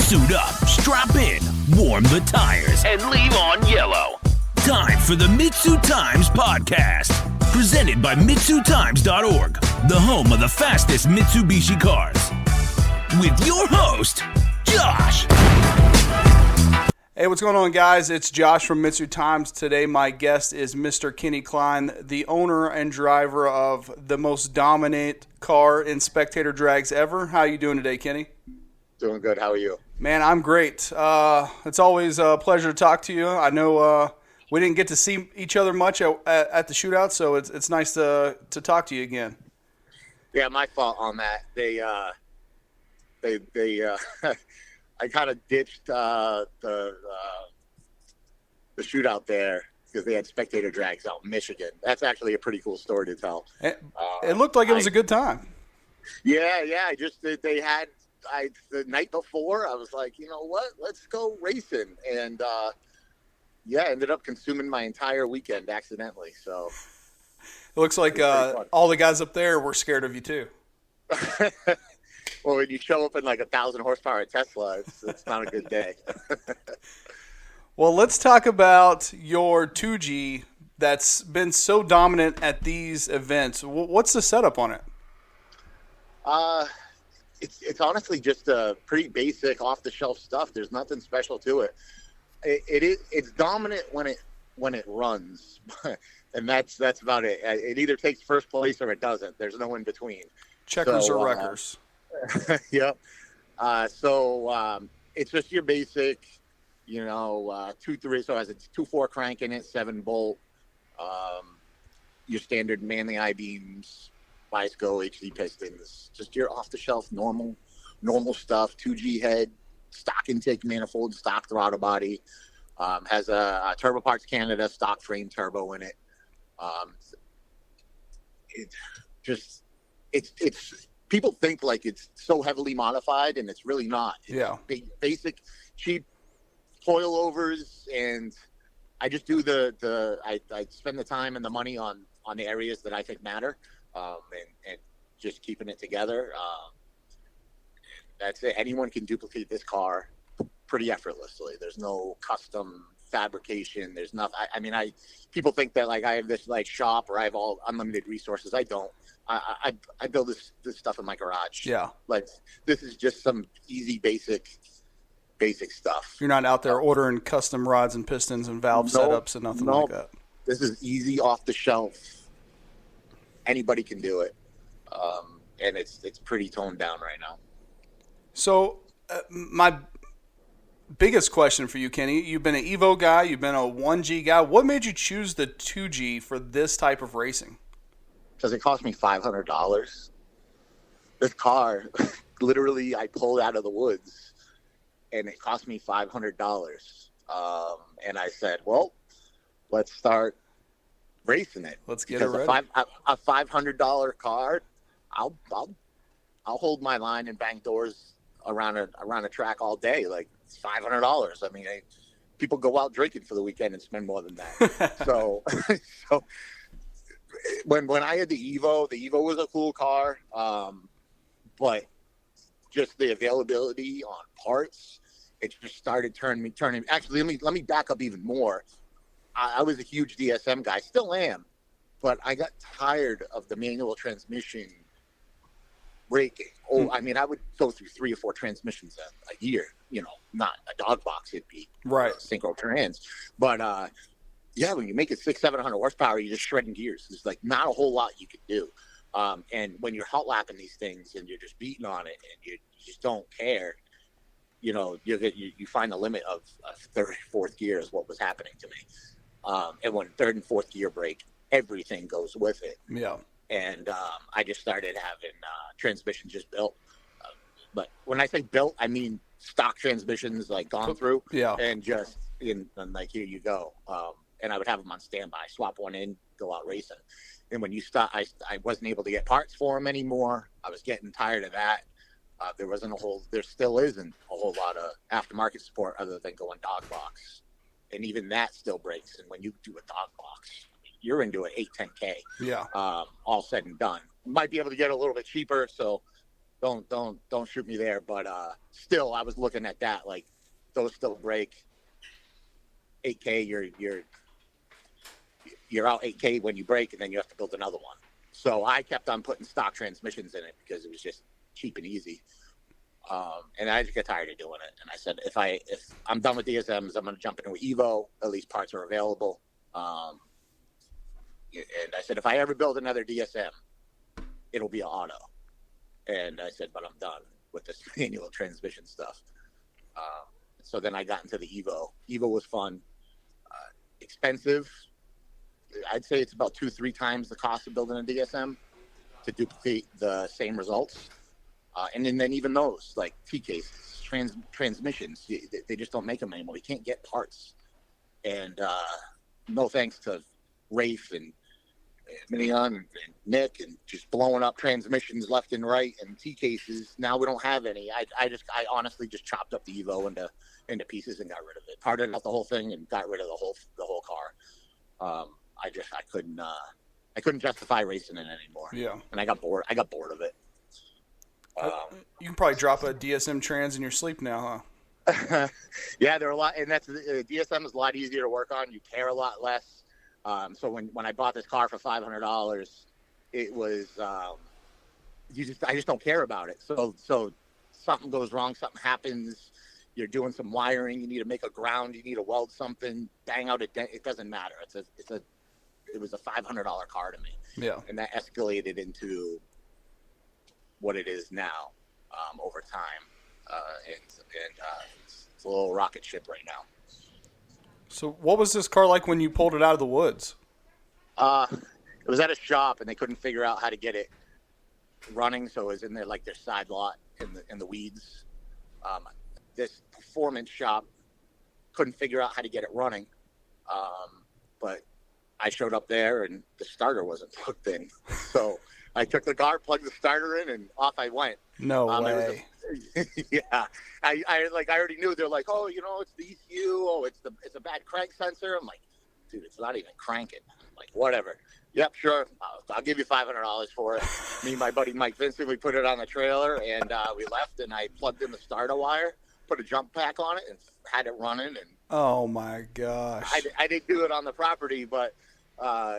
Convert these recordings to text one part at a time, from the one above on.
Suit up, strap in, warm the tires, and leave on yellow. Time for the MitsuTimes podcast. Presented by MitsuTimes.org, the home of the fastest Mitsubishi cars. With your host, Josh. Hey, what's going on, guys? It's Josh from MitsuTimes. Today, my guest is Mr. Kenny Klein, the owner and driver of the most dominant car in spectator drags ever. How you doing today, Kenny? Doing good. How are you? Man, I'm great. It's always a pleasure to talk to you. I know we didn't get to see each other much at the shootout, so it's nice to talk to you again. Yeah, my fault on that. I kind of ditched the shootout there because they had spectator drags out in Michigan. That's actually a pretty cool story to tell. It looked like it was a good time. Yeah. They had the night before. I was like, you know what? Let's go racing, and ended up consuming my entire weekend accidentally. So it looks like all the guys up there were scared of you too. Well, when you show up in like 1,000 horsepower Tesla, it's not a good day. Well, let's talk about your 2G that's been so dominant at these events. What's the setup on it? It's honestly just a pretty basic off-the-shelf stuff. There's nothing special to it. It's dominant when it runs, and that's about it. It either takes first place or it doesn't. There's no in between. Checkers or wreckers. Yep. So it's just your basic, 2.3. So it has a 2.4 crank in it, 7-bolt. Your standard Manley I-beams, Biasco HD pistons. Just your off-the-shelf normal stuff. 2G head, stock intake manifold, stock throttle body. Has a Turbo Parts Canada stock frame turbo in it. It's people think like it's so heavily modified, and it's really not. Yeah. Basic, cheap coilovers, and I just do I spend the time and the money on the areas that I think matter, and just keeping it together. That's it. Anyone can duplicate this car pretty effortlessly. There's no custom fabrication. There's nothing. People think that like I have this like shop or I have all unlimited resources. I don't. I build this stuff in my garage. Yeah. Like this is just some easy basic stuff. You're not out there ordering custom rods and pistons and valve setups and nothing like that. This is easy off the shelf. Anybody can do it. And it's pretty toned down right now. So my biggest question for you, Kenny, you've been an Evo guy, you've been a 1G guy. What made you choose the 2G for this type of racing? Because it cost me $500. This car, literally, I pulled out of the woods, and it cost me $500. And I said, well, let's start racing it. Let's get it ready. A $500 car, I'll hold my line and bang doors around a track all day. Like, it's $500. I mean, people go out drinking for the weekend and spend more than that. so when I had the Evo was a cool car, but just the availability on parts, it just started turning. Actually, let me back up even more. I was a huge DSM guy, still am, but I got tired of the manual transmission braking. I would go through 3 or 4 transmissions a year. Not a dog box. It'd be right synchro trans, but when you make it 600-700 horsepower, you're just shredding gears. There's like not a whole lot you can do. And when you're hot lapping these things and you're just beating on it and you just don't care, you find the limit of third, fourth gear is what was happening to me. And when third and fourth gear break, everything goes with it. Yeah. And I just started having transmissions just built. But when I say built, I mean stock transmissions like gone through. Yeah. And just and like here you go. And I would have them on standby, swap one in, go out racing. And when you stop, I wasn't able to get parts for them anymore. I was getting tired of that. There still isn't a whole lot of aftermarket support other than going dog box. And even that still breaks. And when you do a dog box, you're into an 8-10K. Yeah. All said and done. Might be able to get a little bit cheaper. So don't shoot me there. But still, I was looking at that like those still break 8K. You're out 8K when you break, and then you have to build another one. So I kept on putting stock transmissions in it because it was just cheap and easy. And I just get tired of doing it. And I said, if I'm done with DSMs, I'm going to jump into Evo. At least parts are available. And I said, if I ever build another DSM, it'll be an auto. And I said, but I'm done with this manual transmission stuff. So then I got into the Evo. Evo was fun, expensive. I'd say it's about 2-3 times the cost of building a DSM to duplicate the same results. And then even those, like T-cases, transmissions, they just don't make them anymore. You can't get parts. And no thanks to Rafe and Minion and Nick and just blowing up transmissions left and right and T-cases. Now we don't have any. I honestly just chopped up the Evo into pieces and got rid of it. Parted out the whole thing and got rid of the whole car. I couldn't justify racing it anymore. Yeah. And I got bored of it. You can probably drop a DSM trans in your sleep now, huh? Yeah, there are a lot, and that's DSM is a lot easier to work on. You care a lot less. So when I bought this car for $500, it was I just don't care about it. So something goes wrong, something happens. You're doing some wiring. You need to make a ground. You need to weld something. Bang out a dent. It doesn't matter. It was a $500 car to me. Yeah, and that escalated into what it is now over time. It's a little rocket ship right now. So what was this car like when you pulled it out of the woods? It was at a shop, and they couldn't figure out how to get it running, so it was in their side lot in the weeds. This performance shop couldn't figure out how to get it running, but I showed up there, and the starter wasn't plugged in. So I took the car, plugged the starter in, and off I went. No way. Yeah, I already knew. They're like, oh, it's the ECU. Oh, it's a bad crank sensor. I'm like, dude, it's not even cranking. I'm like, whatever. Yep, sure. I'll give you $500 for it. Me and my buddy Mike Vincent, we put it on the trailer, and we left. And I plugged in the starter wire, put a jump pack on it, and had it running. And oh my gosh! I didn't do it on the property, but.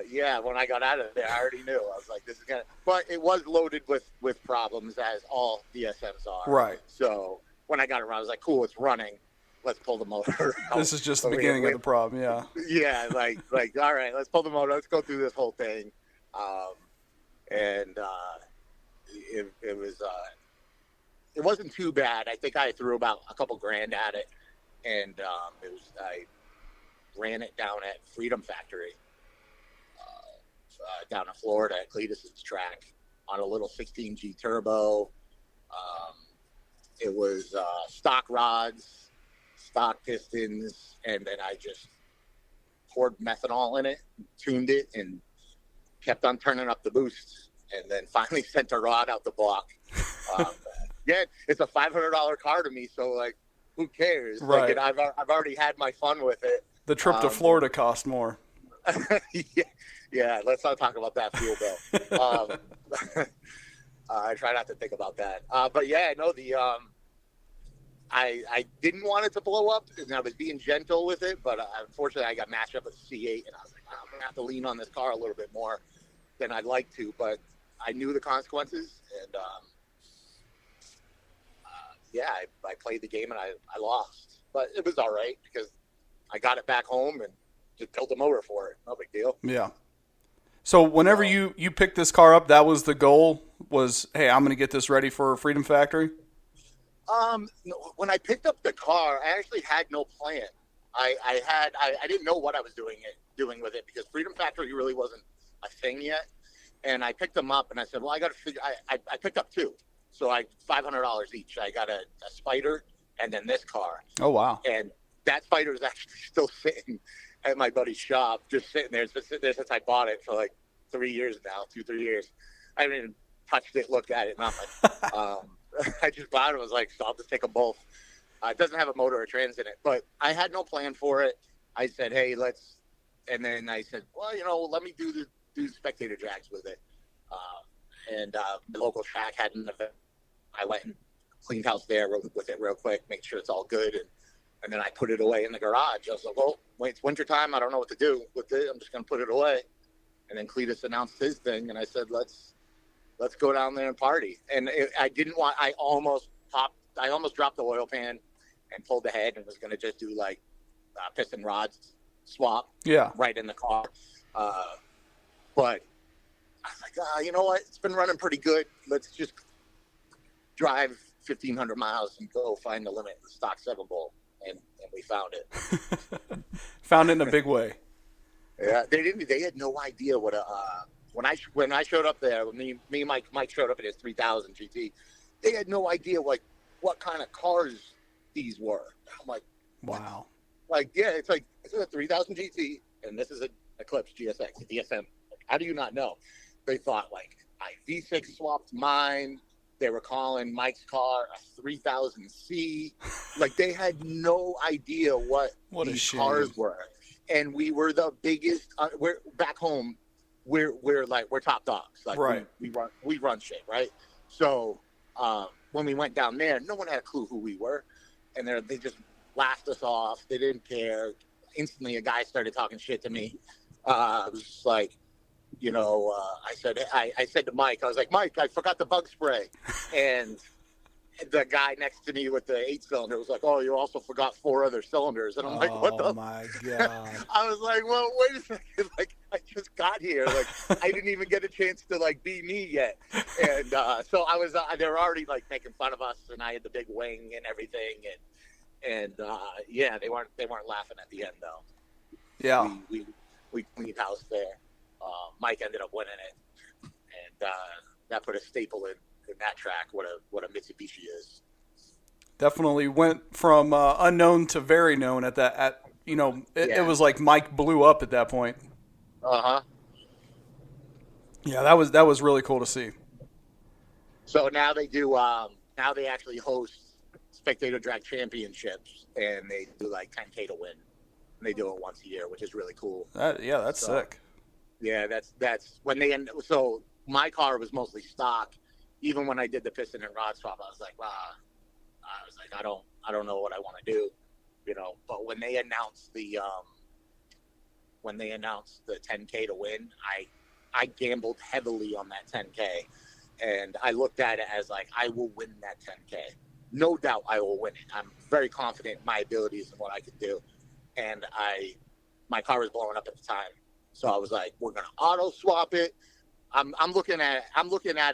Yeah, when I got out of there, I already knew. I was like, this is gonna. But it was loaded with problems, as all DSMs are. Right. So when I got around, I was like, cool, it's running. Let's pull the motor out. This is just the beginning of the problem. Yeah. Yeah, like all right, let's pull the motor. Let's go through this whole thing. It wasn't too bad. I think I threw about a couple grand at it, and I ran it down at Freedom Factory. Down in Florida at Cletus's track on a little 16G turbo. It was stock rods, stock pistons, and then I just poured methanol in it, tuned it, and kept on turning up the boost, and then finally sent a rod out the block. Yeah, it's a $500 car to me, so who cares? Right. I've already had my fun with it. The trip to Florida cost more. Yeah, let's not talk about that fuel bill. I try not to think about that. But yeah, no, I didn't want it to blow up, and I was being gentle with it, but unfortunately I got matched up with a C8, and I was like, I'm going to have to lean on this car a little bit more than I'd like to, but I knew the consequences, and yeah, I played the game, and I lost. But it was all right, because I got it back home, and just built a motor for it. No big deal. Yeah. So whenever you picked this car up, that was the goal, was, hey, I'm going to get this ready for Freedom Factory? When I picked up the car, I actually had no plan. I didn't know what I was doing with it, because Freedom Factory really wasn't a thing yet. And I picked them up, and I said, well, I got to figure. I picked up two, so $500 each. I got a Spider and then this car. Oh wow! And that Spider is actually still sitting at my buddy's shop, just sitting there. It's been sitting there since I bought it for 3 years now, 2-3 years. I haven't even touched it, looked at it, nothing. I just bought it. I was like, so I'll just take them both. It doesn't have a motor or trans in it, but I had no plan for it. I said, hey, let's, and then I said, well, let me do spectator drags with it. The local track had an event I went and cleaned house there with it real quick, make sure it's all good, and then I put it away in the garage. I was like, well, wait, it's wintertime. I don't know what to do with it. I'm just going to put it away. And then Cletus announced his thing, and I said, let's go down there and party. And I almost dropped the oil pan and pulled the head and was going to just do like piston rods swap right in the car. But I was like, you know what? It's been running pretty good. Let's just drive 1,500 miles and go find the limit, the stock 7-bolt. And we found it. Found it in a big way. Yeah, they had no idea what when I showed up there, me and Mike showed up in his 3000 GT. They had no idea like what kind of cars these were. I'm like, wow. Like, yeah, it's like, this is a 3000 GT and this is an Eclipse GSX, a DSM. Like, how do you not know? They thought like I V6 swapped mine. They were calling Mike's car a 3000C. Like, they had no idea what these cars were. And we were the biggest. We're back home. We're top dogs. Like, right. We run shit, right? So when we went down there, no one had a clue who we were, and they just laughed us off. They didn't care. Instantly, a guy started talking shit to me. I was just like, I said to Mike, I was like, Mike, I forgot the bug spray, and the guy next to me with the 8-cylinder was like, oh, you also forgot 4 other cylinders. And I'm like, what the? Oh, my God. I was like, well, wait a second. Like, I just got here. Like, I didn't even get a chance to, like, be me yet. And so I was, they were already, like, making fun of us, and I had the big wing and everything. And yeah, they weren't laughing at the end, though. Yeah. We cleaned house there. Mike ended up winning it. And that put a staple in that track, what a Mitsubishi is. Definitely went from unknown to very known at that. It was like Mike blew up at that point. Yeah, that was really cool to see. So now they do. Now they actually host spectator drag championships, and they do like 10K to win. And they do it once a year, which is really cool. That's sick. Yeah, that's when they end. So my car was mostly stock. Even when I did the piston and rod swap, I was like, I don't know what I want to do, But when they announced the 10K to win, I gambled heavily on that 10K, and I looked at it as like, I will win that 10K. No doubt, I will win it. I'm very confident in my abilities and what I could do, and my car was blowing up at the time, so I was like, we're gonna auto swap it. I'm looking at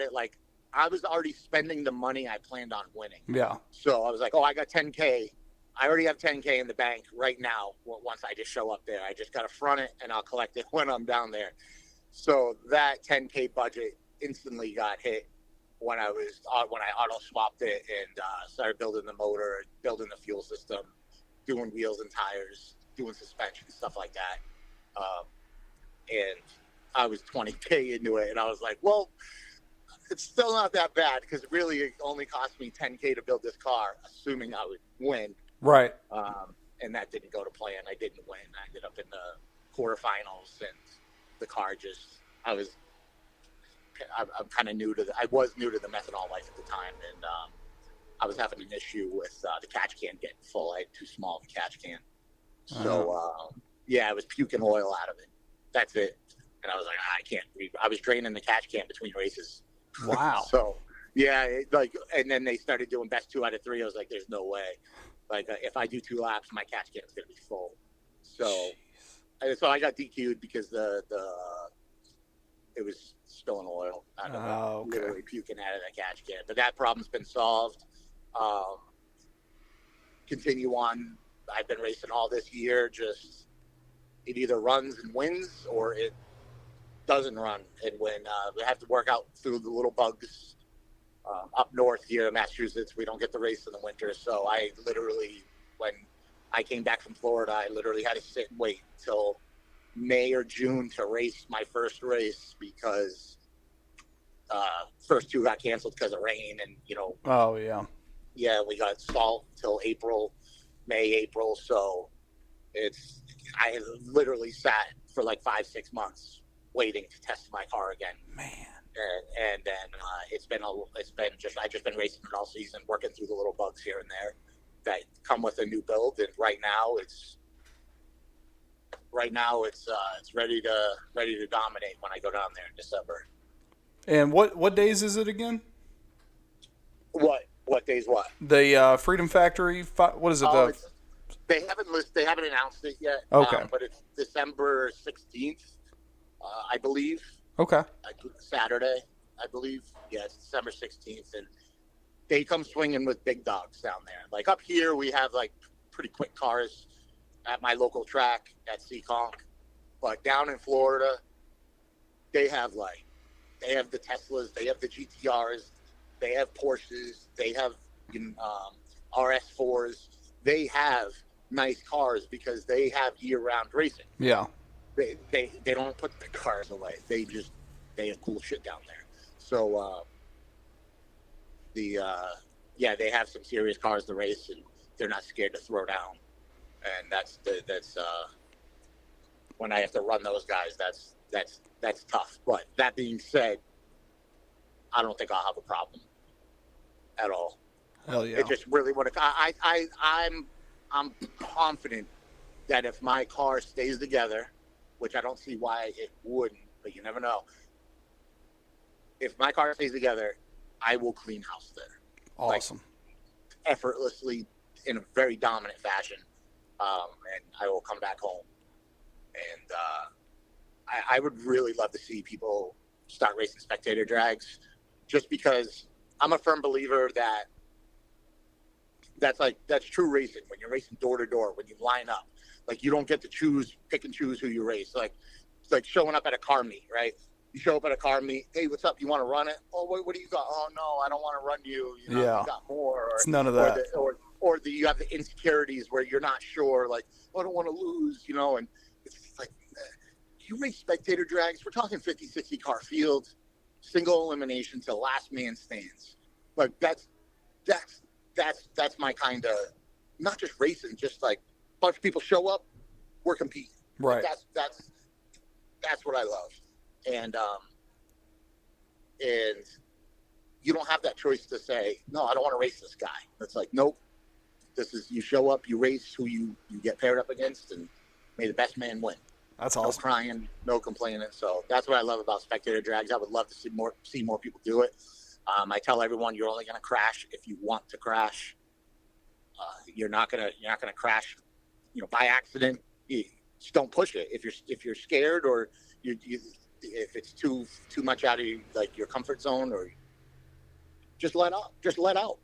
it like, I was already spending the money I planned on winning. Yeah. So I was like, I got 10K. I already have 10K in the bank right now. Once I just show up there, I just got to front it and I'll collect it when I'm down there. So that 10K budget instantly got hit when I auto swapped it and started building the motor, building the fuel system, doing wheels and tires, doing suspension, stuff like that. And I was 20K into it, and I was like, well, it's still not that bad because really it only cost me 10K to build this car, assuming I would win. Right. And that didn't go to plan. I didn't win. I ended up in the quarterfinals, and the car I'm kind of I was new to the methanol life at the time, and I was having an issue with the catch can getting full. I had too small of a catch can. So, I was puking oil out of it. That's it. And I was like, I can't breathe. I was draining the catch can between races. Wow. So, and then they started doing best 2 out of 3. I was like, there's no way. Like, if I do 2 laps, my catch can is going to be full. So I got DQ'd because it was spilling oil out of it, literally puking out of the catch can. But that problem's been solved. Continue on. I've been racing all this year. Just it either runs and wins, or it doesn't run and win. We have to work out through the little bugs up north here in Massachusetts. We don't get the race in the winter, so I literally, when I came back from Florida, I literally had to sit and wait till May or June to race my first race because first 2 got canceled because of rain, and we got salt till April. So I literally sat for like 5-6 months waiting to test my car again. Man. and then I've just been racing it all season, working through the little bugs here and there that come with a new build. And right now it's ready to dominate when I go down there in December. And what days is it again? What days? What? The Freedom Factory. What is it? They haven't announced it yet. Okay. But it's December 16th, I believe. Okay. Saturday, I believe. Yeah, it's December 16th, and they come swinging with big dogs down there. Like up here, we have like pretty quick cars at my local track at Seekonk, but down in Florida, they have the Teslas, they have the GTRs, they have Porsches, they have RS4s. They have nice cars because they have year-round racing. Yeah. They don't put the cars away. They have cool shit down there. So they have some serious cars to race, and they're not scared to throw down. And that's when I have to run those guys. That's tough. But that being said, I don't think I'll have a problem at all. Hell yeah! It just really I'm confident that if my car stays together, which I don't see why it wouldn't, but you never know. If my car stays together, I will clean house there. Awesome. Like, effortlessly, in a very dominant fashion, and I will come back home. And I would really love to see people start racing spectator drags, just because I'm a firm believer that that's true racing. When you're racing door to door, when you line up, like you don't get to pick and choose who you race. Like it's like showing up at a car meet, right? You show up at a car meet. Hey, what's up? You want to run it? Oh, what do you got? Oh no, I don't want to run you. You know, yeah. You got more. It's none of that. You have the insecurities where you're not sure. Like, oh, I don't want to lose. You know, and it's like you race spectator drags. We're talking 50, 60 car fields, single elimination till last man stands. Like that's my kind of, not just racing, just like a bunch of people show up, we're competing. Right. That's what I love. And you don't have that choice to say, no, I don't want to race this guy. It's like, nope. This is, you show up, you race who you get paired up against, and may the best man win. That's awesome. No crying, no complaining. So that's what I love about spectator drags. I would love to see more people do it. I tell everyone, you're only going to crash if you want to crash. You're not gonna crash, by accident. You just don't push it. If you're scared, or if it's too much out of your comfort zone, or just let out. Just let out.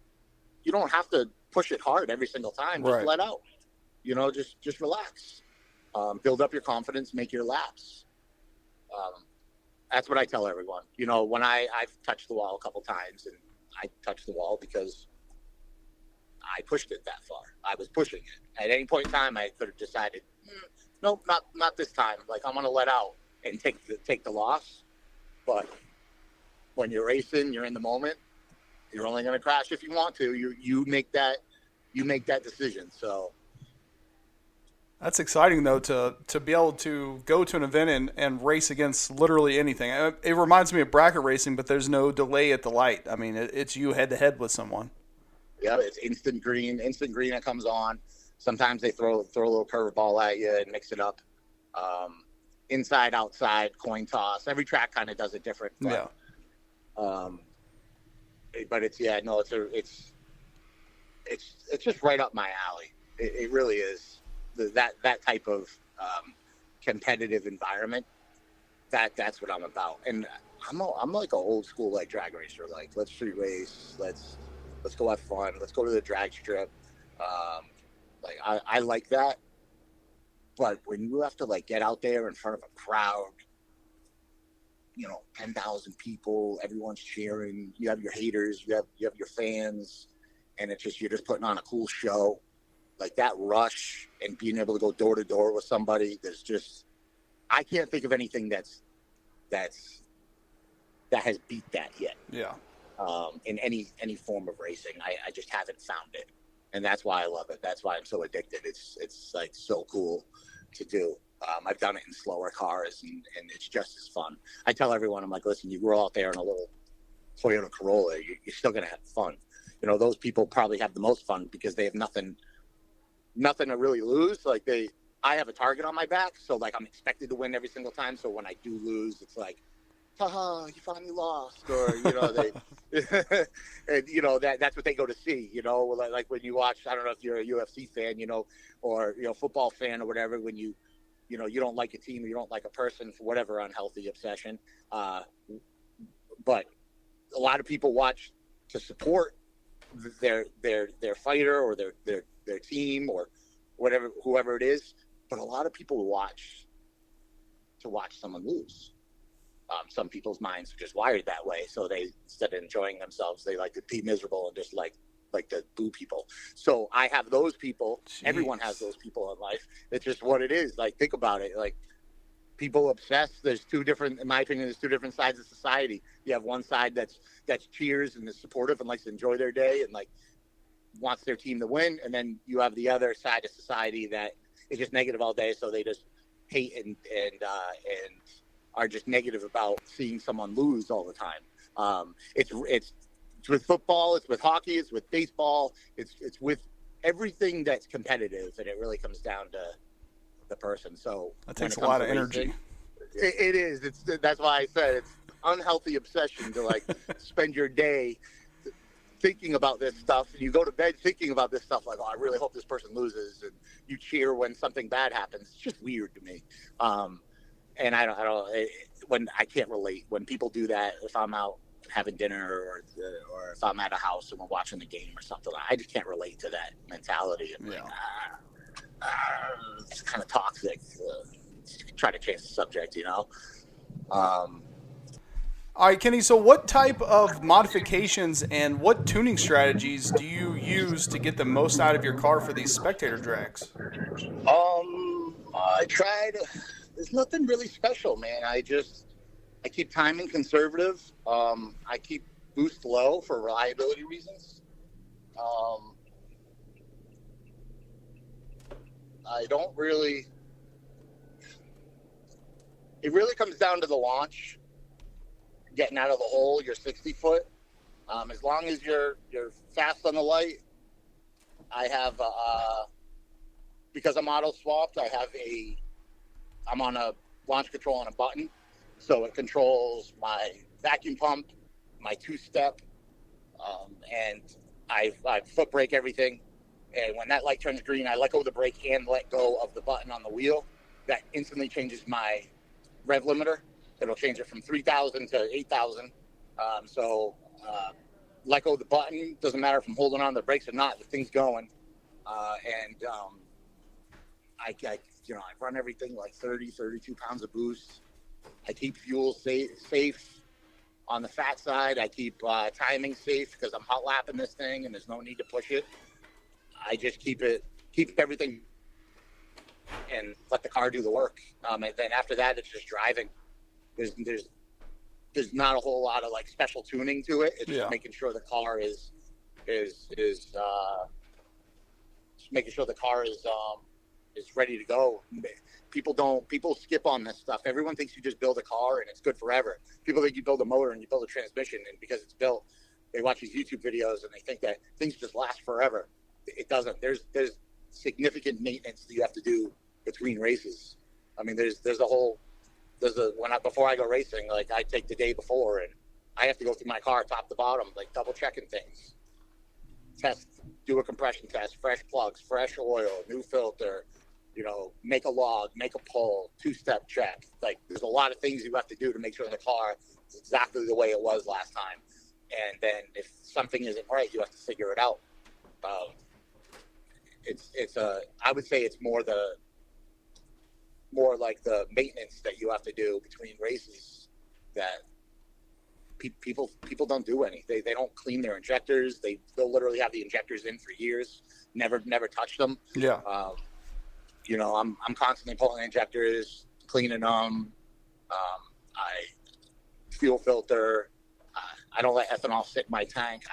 You don't have to push it hard every single time. Just let out. Just relax. Build up your confidence. Make your laps. That's what I tell everyone. When I've touched the wall a couple times, and I touched the wall because I pushed it that far. I was pushing it. At any point in time, I could have decided, nope, not this time. Like, I'm going to let out and take the loss. But when you're racing, you're in the moment. You're only going to crash if you want to. You make that decision. So that's exciting, though, to be able to go to an event and race against literally anything. It reminds me of bracket racing, but there's no delay at the light. I mean, it's you head-to-head with someone. Yeah, it's instant green that comes on. Sometimes they throw a little curveball at you and mix it up. Inside, outside, coin toss. Every track kind of does it different. But, but it's just right up my alley. It really is. That type of competitive environment. That's what I'm about. And I'm like an old school drag racer. Like, let's street race. Let's go have fun. Let's go to the drag strip. I like that. But when you have to get out there in front of a crowd, 10,000 people, everyone's cheering. You have your haters. You have your fans, and you're just putting on a cool show. Like that rush and being able to go door to door with somebody. I can't think of anything that has beat that yet. Yeah. In any form of racing. I just haven't found it. And that's why I love it. That's why I'm so addicted. It's so cool to do. I've done it in slower cars, and it's just as fun. I tell everyone, I'm like, listen, you roll out there in a little Toyota Corolla, you're still going to have fun. Those people probably have the most fun because they have nothing to really lose. Like I have a target on my back, so like I'm expected to win every single time. So when I do lose, it's like, haha, you finally lost, or they, and that's what they go to see. Like when you watch, I don't know if you're a UFC fan, or football fan or whatever. When you don't like a team, or you don't like a person for whatever unhealthy obsession. But a lot of people watch to support their fighter or their team or whoever it is. But a lot of people watch to watch someone lose. Some people's minds are just wired that way. So they, instead of enjoying themselves, they like to be miserable and just like to boo people. So I have those people. Jeez. Everyone has those people in life. It's just what it is. Like, think about it. Like, people obsessed. In my opinion, there's two different sides of society. You have one side that's cheers and is supportive and likes to enjoy their day and like wants their team to win. And then you have the other side of society that is just negative all day. So they just hate and are just negative about seeing someone lose all the time. It's with football, it's with hockey, it's with baseball, it's with everything that's competitive, and it really comes down to the person. So that takes a lot of energy. It is. That's why I said it's unhealthy obsession to like spend your day thinking about this stuff, and you go to bed thinking about this stuff like, oh, I really hope this person loses, and you cheer when something bad happens. It's just weird to me. And when I can't relate when people do that. If I'm out having dinner or if I'm at a house and we're watching the game or something, I just can't relate to that mentality. And it's kind of toxic. Try to change the subject, All right, Kenny, so what type of modifications and what tuning strategies do you use to get the most out of your car for these spectator drags? I tried. There's nothing really special, man. I keep timing conservative. I keep boost low for reliability reasons. I don't really. It really comes down to the launch. Getting out of the hole, you're 60 foot. As long as you're fast on the light, I have because I'm auto swapped. I'm on a launch control on a button, so it controls my vacuum pump, my two-step, and I foot brake everything. And when that light turns green, I let go of the brake and let go of the button on the wheel. That instantly changes my rev limiter. It'll change it from 3,000 to 8,000. Let go of the button. Doesn't matter if I'm holding on to the brakes or not. The thing's going. I run everything like 32 pounds of boost. I keep fuel safe. On the fat side, I keep timing safe because I'm hot lapping this thing and there's no need to push it. I just keep everything and let the car do the work. And then after that, it's just driving. There's not a whole lot of like special tuning to it. It's just making sure the car is making sure the car is ready to go. People skip on this stuff. Everyone thinks you just build a car and it's good forever. People think you build a motor and you build a transmission, and because it's built, they watch these YouTube videos and they think that things just last forever. It doesn't. There's significant maintenance that you have to do between races. I mean, before I go racing, like I take the day before and I have to go through my car top to bottom, like double checking things. Do a compression test, fresh plugs, fresh oil, new filter, make a log, make a pull, two-step check. Like, there's a lot of things you have to do to make sure the car is exactly the way it was last time. And then if something isn't right, you have to figure it out. I would say it's more like the maintenance that you have to do between races that people don't do any. They don't clean their injectors. They'll literally have the injectors in for years, never touch them. Yeah. I'm constantly pulling injectors, cleaning them. I fuel filter. I don't let ethanol sit in my tank.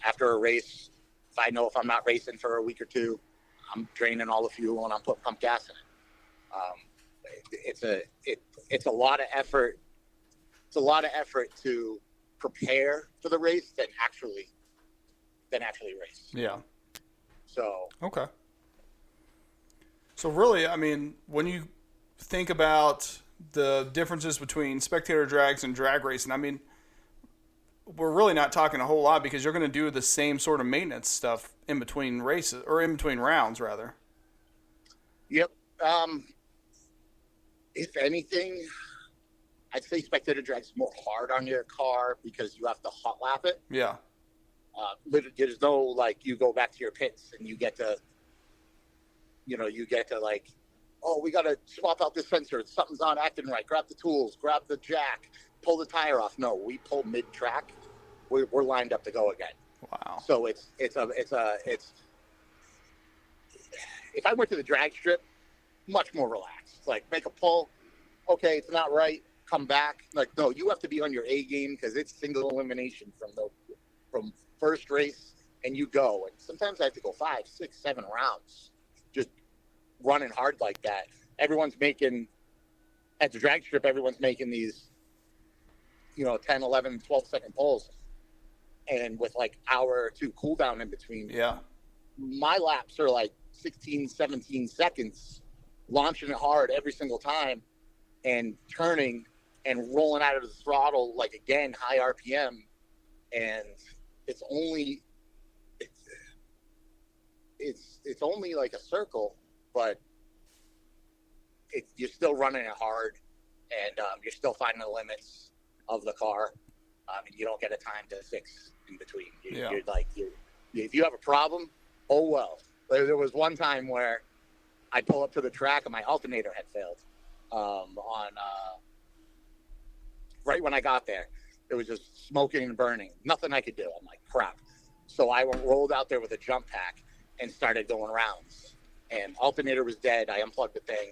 After a race, if I know if I'm not racing for a week or two, I'm draining all the fuel and I'm putting pump gas in it. it's a lot of effort. It's a lot of effort to prepare for the race than actually race. Yeah. So okay. So really, I mean, when you think about the differences between spectator drags and drag racing, I mean, we're really not talking a whole lot because you're going to do the same sort of maintenance stuff in between races, or in between rounds, rather. Yep. If anything, I'd say spectator drag's more hard on your car because you have to hot lap it. Yeah. There's no, like, you go back to your pits and you get to like, oh, we got to swap out this sensor. Something's not acting right. Grab the tools, grab the jack, pull the tire off. No, we pull mid-track. We're lined up to go again. Wow. So it's if I went to the drag strip, much more relaxed. Like, make a pull. Okay, it's not right. Come back. Like, no, you have to be on your A game because it's single elimination from first race, and you go. And sometimes I have to go 5, 6, 7 rounds just running hard like that. Everyone's making, at the drag strip, everyone's making these, 10, 11, 12-second pulls. And with like hour or two cool down in between. Yeah. My laps are like 16, 17 seconds, launching it hard every single time and turning and rolling out of the throttle, like, again, high RPM. And it's only like a circle, but you're still running it hard, and you're still finding the limits of the car. And you don't get a time to fix in between. If you have a problem, oh well. There was one time where I pull up to the track and my alternator had failed. Right when I got there, it was just smoking and burning. Nothing I could do. I'm like, crap. So I rolled out there with a jump pack and started going rounds. And alternator was dead. I unplugged the thing,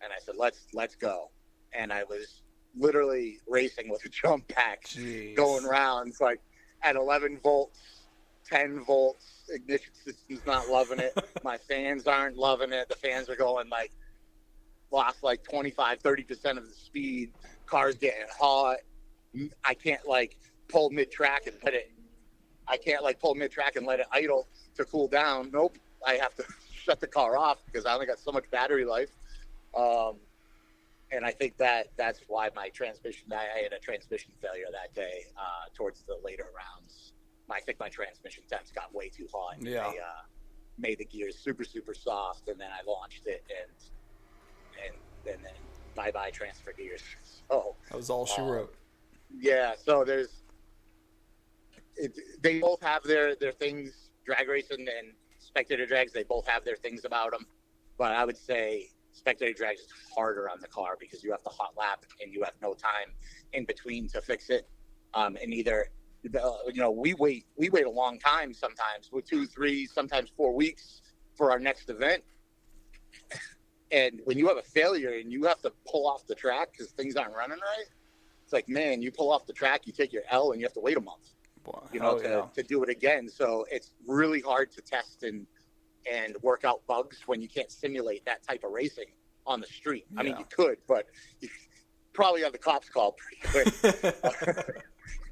and I said, let's go. And I was literally racing with a jump pack. Jeez. Going rounds like at 11 volts, 10 volts. Ignition system's not loving it. My fans aren't loving it. The fans are going like, lost like 25-30% of the speed. Car's getting hot. I can't like pull mid-track and let it idle to cool down. Nope. I have to shut the car off because I only got so much battery life. And I think that's why I had a transmission failure that day towards the later rounds. I think my transmission temps got way too hot. Yeah. They made the gears super, super soft, and then I launched it, and then bye-bye transfer gears. So that was all she wrote. Yeah, so they both have their things, drag racing and spectator drags, they both have their things about them. But I would say spectator drags is harder on the car because you have to hot lap and you have no time in between to fix it. And either, we wait a long time sometimes, with 2, 3, sometimes 4 weeks for our next event. And when you have a failure and you have to pull off the track because things aren't running right, it's like, man, you pull off the track, you take your L, and you have to wait a month, to do it again. So it's really hard to test and work out bugs when you can't simulate that type of racing on the street. Yeah. I mean, you could, but you probably have the cops called pretty quick.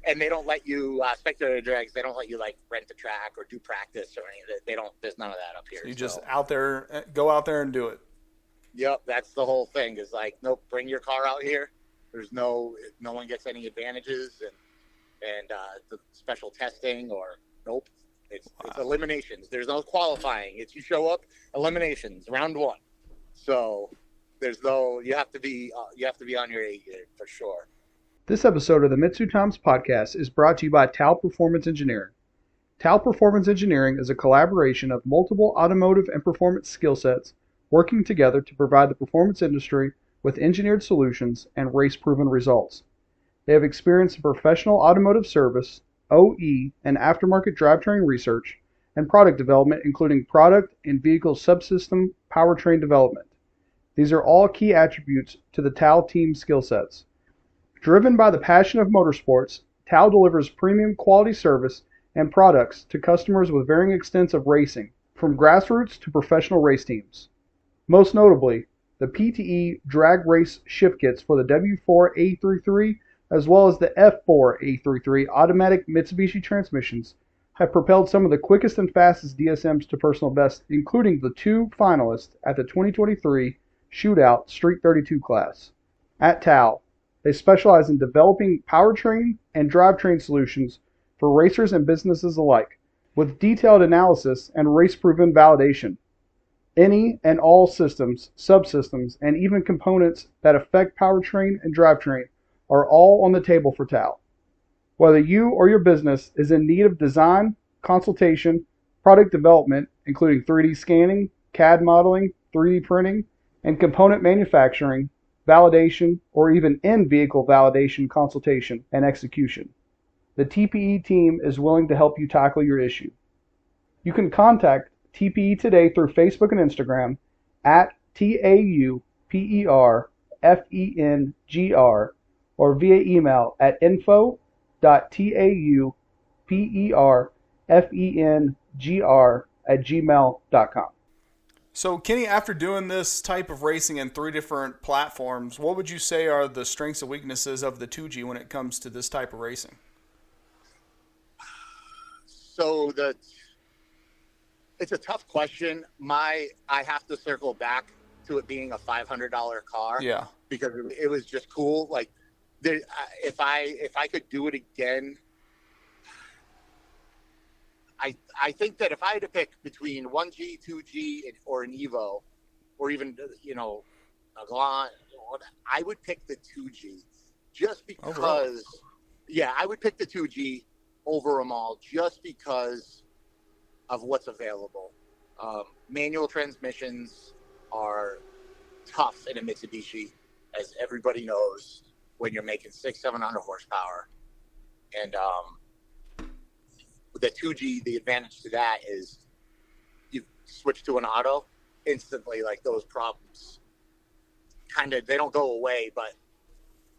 And they don't let you, spectator drags, they don't let you, like, rent a track or do practice or anything. There's none of that up here. So you just go out there and do it. Yep, that's the whole thing. Is like, nope, bring your car out here. There's no one gets any advantages and the special testing or nope. It's eliminations. There's no qualifying. It's you show up, eliminations, round 1. So you have to be on your A game for sure. This episode of the MitsuTimes podcast is brought to you by Tao Performance Engineering. Tao Performance Engineering is a collaboration of multiple automotive and performance skill sets working together to provide the performance industry with engineered solutions and race-proven results. They have experience in professional automotive service, OE, and aftermarket drivetrain research, and product development, including product and vehicle subsystem powertrain development. These are all key attributes to the Tao team skill sets. Driven by the passion of motorsports, Tao delivers premium quality service and products to customers with varying extents of racing, from grassroots to professional race teams. Most notably, the PTE drag race shift kits for the W4A33 as well as the F4A33 automatic Mitsubishi transmissions have propelled some of the quickest and fastest DSMs to personal best, including the 2 finalists at the 2023 Shootout Street 32 class. At Tao, they specialize in developing powertrain and drivetrain solutions for racers and businesses alike, with detailed analysis and race-proven validation. Any and all systems, subsystems, and even components that affect powertrain and drivetrain are all on the table for Tao. Whether you or your business is in need of design, consultation, product development, including 3D scanning, CAD modeling, 3D printing, and component manufacturing, validation, or even in-vehicle validation consultation and execution, the TPE team is willing to help you tackle your issue. You can contact TPE today through Facebook and Instagram at TAUPERFENGR or via email at info.tauperfengr@gmail.com. So, Kenny, after doing this type of racing in 3 different platforms, what would you say are the strengths and weaknesses of the 2G when it comes to this type of racing? So it's a tough question. I have to circle back to it being a $500 car. Yeah. Because it was just cool. Like, if I could do it again, I think that if I had to pick between 1G, 2G, or an Evo, or even, a Glant, I would pick the 2G just because, really? Yeah, I would pick the 2G over them all just because of what's available. Manual transmissions are tough in a Mitsubishi, as everybody knows, when you're making 600-700 horsepower. And with the 2G, the advantage to that is you switch to an auto instantly. Like, those problems they don't go away, but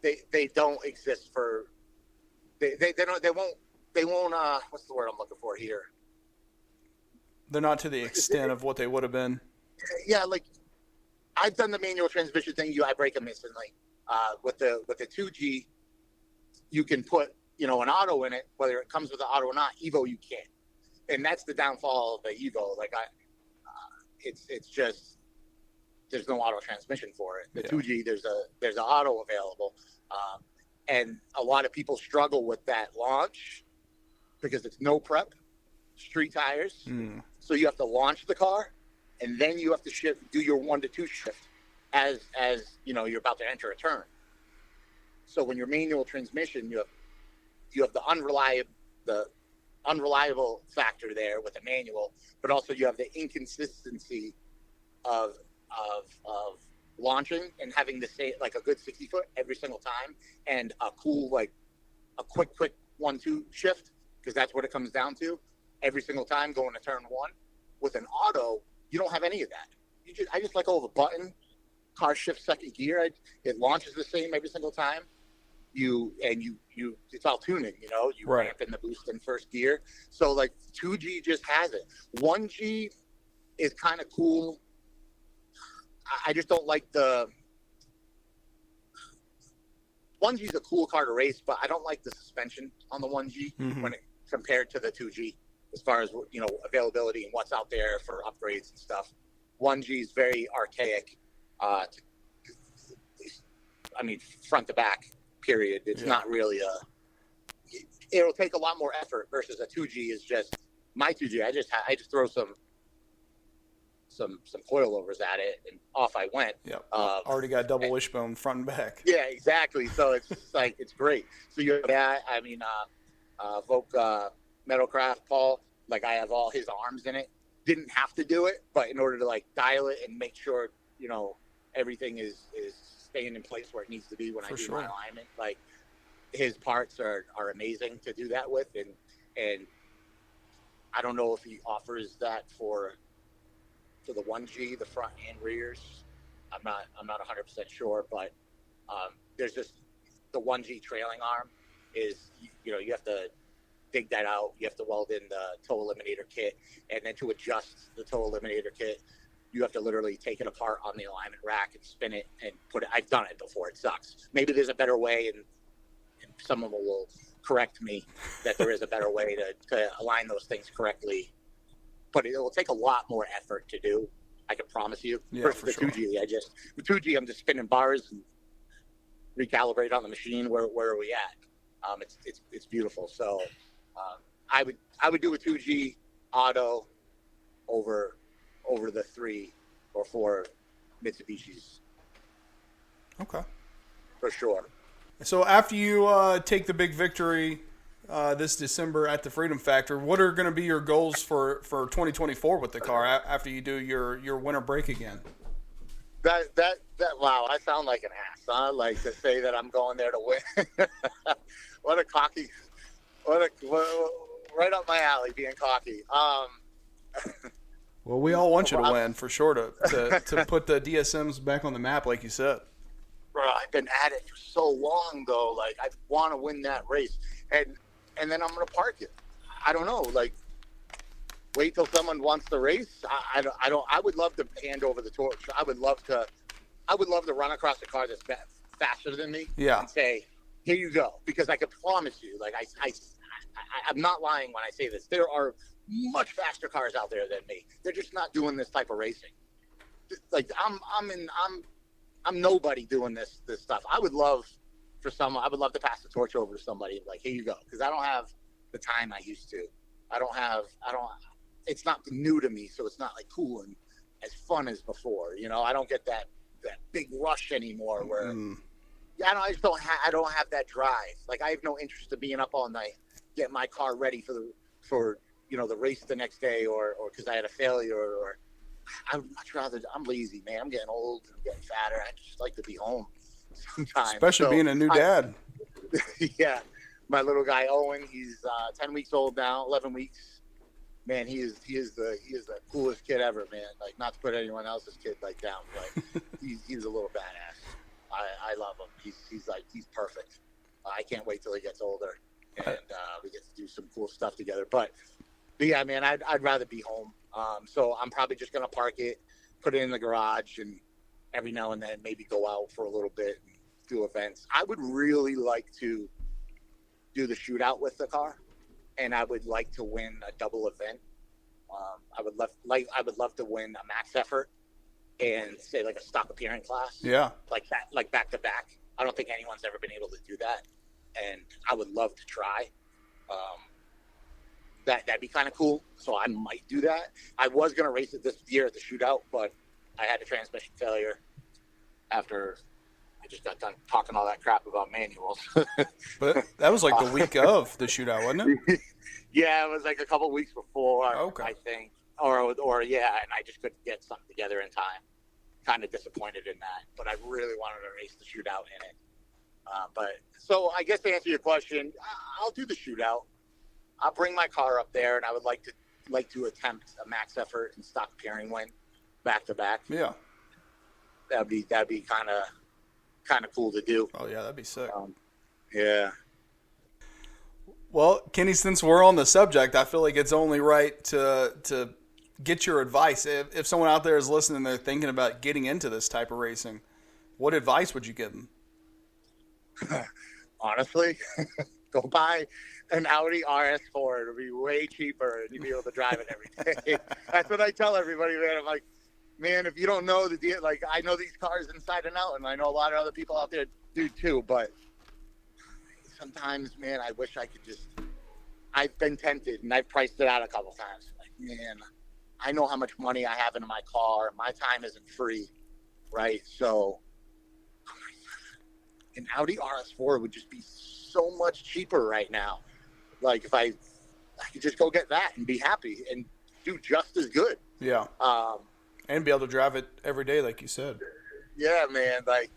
they don't exist for they won't what's the word I'm looking for here? They're not to the extent of what they would have been. Yeah, like, I've done the manual transmission thing. I break them instantly. With the 2G, you can put an auto in it, whether it comes with the auto or not. Evo, you can't, and that's the downfall of the Evo. Like, it's just there's no auto transmission for it. The 2G, there's an auto available, and a lot of people struggle with that launch because it's no prep, street tires. So you have to launch the car, and then you have to do your 1 to 2 shift as you're about to enter a turn. So when you're manual transmission, you have the unreliable factor there with the manual, but also you have the inconsistency of launching and having to say like a good 60 foot every single time, and a cool, like a quick 1-2 shift, because that's what it comes down to every single time going to turn 1. With an auto, you don't have any of that. I just let go of a button, car shifts second gear, it launches the same every single time. It's all tuning, you right. ramp in the boost in first gear. So, like, 2G just has it. 1G is kind of cool. I just don't like 1G is a cool car to race, but I don't like the suspension on the 1G when it compared to the 2G, as far as, availability and what's out there for upgrades and stuff. 1G is very archaic, front to back, period. It's not really it'll take a lot more effort versus a 2G is just my 2G. I just throw some coilovers at it and off I went. Yeah. Already got double wishbone front and back. Yeah, exactly. So it's like, it's great. So you have that. Vogue Metalcraft Paul, like, I have all his arms in it. Didn't have to do it, but in order to, like, dial it and make sure, everything is staying in place where it needs to be when I do my alignment, like, his parts are amazing to do that with, and I don't know if he offers that for the 1G, the front and rears. I'm not 100% sure, but there's just the 1G trailing arm is, you have to dig that out. You have to weld in the tow eliminator kit, and then to adjust the tow eliminator kit, You have to literally take it apart on the alignment rack and spin it and put it. I've done it before. It sucks. Maybe there's a better way, and someone will correct me that there is a better way to align those things correctly. But it will take a lot more effort to do. I can promise you. Yeah, for sure. 2G, with 2G, I'm just spinning bars and recalibrate on the machine. Where are we at? It's beautiful. So I would do a 2G auto over the 3 or 4 Mitsubishis. Okay. For sure. So after you take the big victory this December at the Freedom Factor, what are going to be your goals for 2024 with the car after you do your winter break again? That wow, I sound like an ass, huh? Like to say that I'm going there to win. What a cocky, right up my alley being cocky. Well, we all want you to win for sure to put the DSMs back on the map, like you said. Bro, I've been at it for so long though. Like I want to win that race, and then I'm gonna park it. I don't know. Like wait till someone wants the race. I don't. I would love to hand over the torch. I would love to run across a car that's faster than me. Yeah. And say, here you go, because I can promise you, like I'm not lying when I say this. There are much faster cars out there than me. They're just not doing this type of racing. Like I'm nobody doing this stuff. I would love to pass the torch over to somebody, like, here you go, because I don't have the time I used to. It's not new to me, so it's not like cool and as fun as before. You know, I don't get that big rush anymore where I just don't have that drive. Like I have no interest in being up all night, getting my car ready for the race the next day or because I had a failure or I would much rather. I'm lazy, man. I'm getting old. I'm getting fatter. I just like to be home sometimes. Especially being a new dad. Yeah. My little guy, Owen, he's 10 weeks old now, 11 weeks. Man, he is the coolest kid ever, man. Like, not to put anyone else's kid like down, but he's a little badass. I love him. He's perfect. I can't wait till he gets older and we get to do some cool stuff together. But yeah, man, I'd rather be home. So I'm probably just gonna park it, put it in the garage, and every now and then maybe go out for a little bit and do events. I would really like to do the shootout with the car, and I would like to win a double event. I would love to win a max effort and say like a stock appearing class. Yeah. Like that, like back to back. I don't think anyone's ever been able to do that, and I would love to try. That'd be kind of cool. So I might do that. I was gonna race it this year at the shootout, but I had a transmission failure after I just got done talking all that crap about manuals. But that was like the week of the shootout, wasn't it? Yeah, it was like a couple weeks before, Okay. I think. Or yeah, and I just couldn't get something together in time. Kind of disappointed in that, but I really wanted to race the shootout in it. But so I guess to answer your question, I'll do the shootout. I'll bring my car up there, and I would like to attempt a max effort and stock pairing win back to back. Yeah. That'd be kind of cool to do. Oh yeah, that'd be sick. Yeah. Well, Kenny, since we're on the subject, I feel like it's only right to get your advice. If someone out there is listening, they're thinking about getting into this type of racing, what advice would you give them? Honestly, go buy an Audi RS4. It'll be way cheaper, and you'll be able to drive it every day. That's what I tell everybody, man. I'm like, man, if you don't know the deal, like I know these cars inside and out, and I know a lot of other people out there do too. But sometimes, man, I wish I could just. I've been tempted, and I've priced it out a couple times. Like, man, I know how much money I have in my car. My time isn't free, right? So an Audi RS4 would just be so much cheaper right now. Like if I could just go get that and be happy and do just as good. Yeah. And be able to drive it every day, like you said. Yeah, man. Like,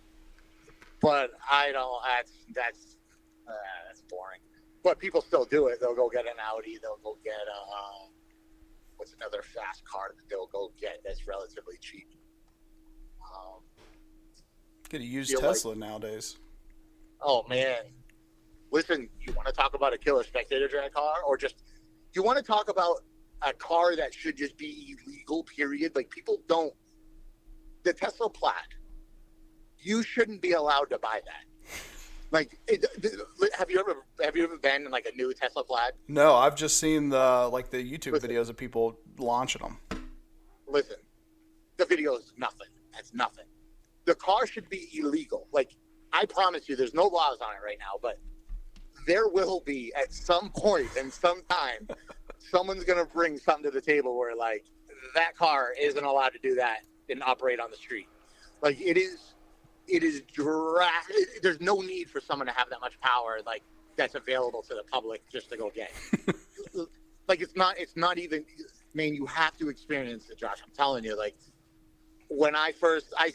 but I don't. That's boring. But people still do it. They'll go get an Audi. They'll go get what's another fast car that they'll go get that's relatively cheap. Get a used Tesla nowadays. Oh man. Listen, you want to talk about a killer spectator drag car, or just you want to talk about a car that should just be illegal, period? Like people don't the Tesla Plaid, you shouldn't be allowed to buy that. Like, have you ever been in like a new Tesla Plaid? No, I've just seen the YouTube videos of people launching them. Listen, the video is nothing. That's nothing. The car should be illegal. Like, I promise you, there's no laws on it right now, but there will be at some point and some time, someone's gonna bring something to the table where like that car isn't allowed to do that and operate on the street. Like, it is there's no need for someone to have that much power, like, that's available to the public just to go get. Like, it's not even, man, you have to experience it, Josh. I'm telling you, like, when I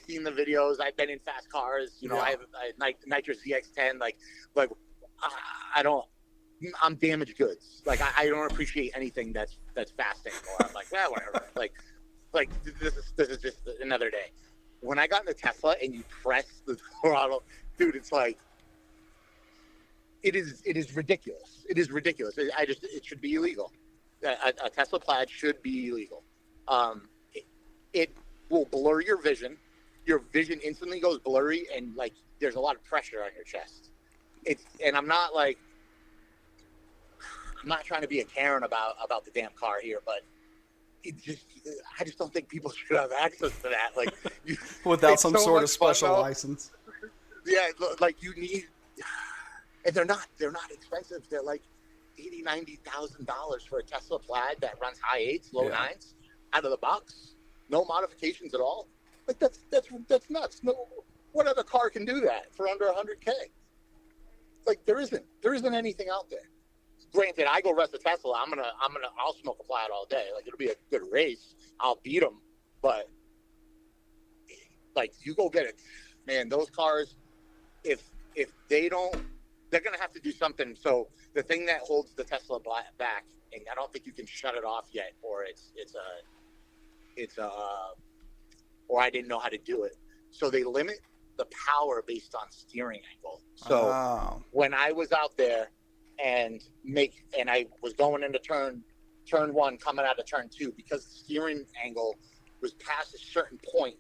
seen the videos, I've been in fast cars, you know, I have a Nitro ZX10, like, I'm damaged goods. Like, I don't appreciate anything that's fast anymore. I'm like, whatever. Like this is just another day. When I got in the Tesla and you press the throttle, dude, it's like, it is ridiculous. It is ridiculous. It should be illegal. A Tesla Plaid should be illegal. It will blur your vision. Your vision instantly goes blurry, and like, there's a lot of pressure on your chest. And I'm not trying to be a Karen about the damn car here, but I just don't think people should have access to that. Like, without some sort of special license. Yeah, like, you need, and they're not expensive. They're like $80,000-$90,000 for a Tesla Plaid that runs high 8s, low 9s, out of the box, no modifications at all. Like, that's nuts. No, what other car can do that for under $100K? Like, there isn't anything out there. Granted, I go rest a Tesla. I'll smoke a Plaid all day. Like, it'll be a good race. I'll beat them. But, like, you go get it, man. Those cars, if they don't, they're gonna have to do something. So the thing that holds the Tesla back, and I don't think you can shut it off yet, or or I didn't know how to do it. So they limit the power based on steering angle. So when I was out there and I was going into turn one, coming out of turn 2, because the steering angle was past a certain point,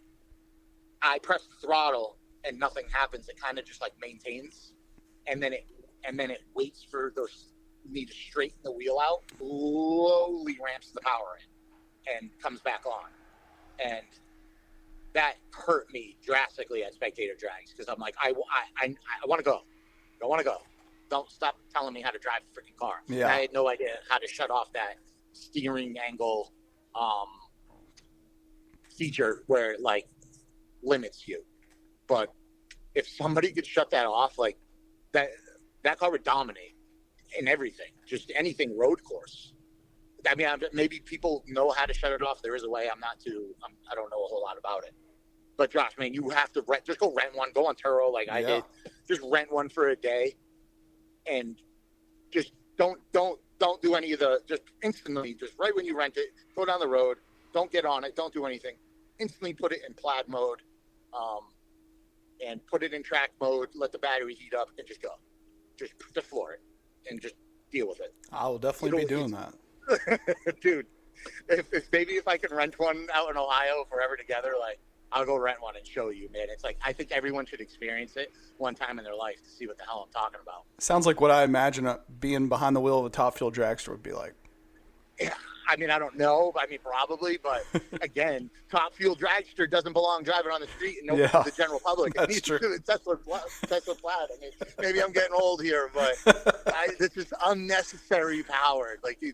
I pressed the throttle and nothing happens. It kind of just like maintains, and then it waits for me to straighten the wheel out, slowly ramps the power in, and comes back on. And that hurt me drastically at spectator drags, because I'm like, I want to go. I want to go. Don't stop telling me how to drive a freaking car. Yeah. I had no idea how to shut off that steering angle feature where it, like, limits you. But if somebody could shut that off, like, that car would dominate in everything, just anything road course. I mean, maybe people know how to shut it off. There is a way. I don't know a whole lot about it. But Josh, man, you have to just go rent one. Go on Turo like I did. Just rent one for a day, and just don't do any of just instantly, just right when you rent it, go down the road. Don't get on it. Don't do anything. Instantly put it in Plaid mode, and put it in track mode. Let the battery heat up, and just go. Just floor it, and just deal with it. I will definitely be doing that. Dude, if I can rent one out in Ohio forever together, like, I'll go rent one and show you, man. It's like, I think everyone should experience it one time in their life to see what the hell I'm talking about. Sounds like what I imagine being behind the wheel of a Top Fuel dragster would be like. Yeah, I mean, I don't know. I mean, probably, but again, Top Fuel dragster doesn't belong driving on the street and to the general public. That's true. Tesla Plaid. I mean, maybe I'm getting old here, but this is unnecessary power. Like,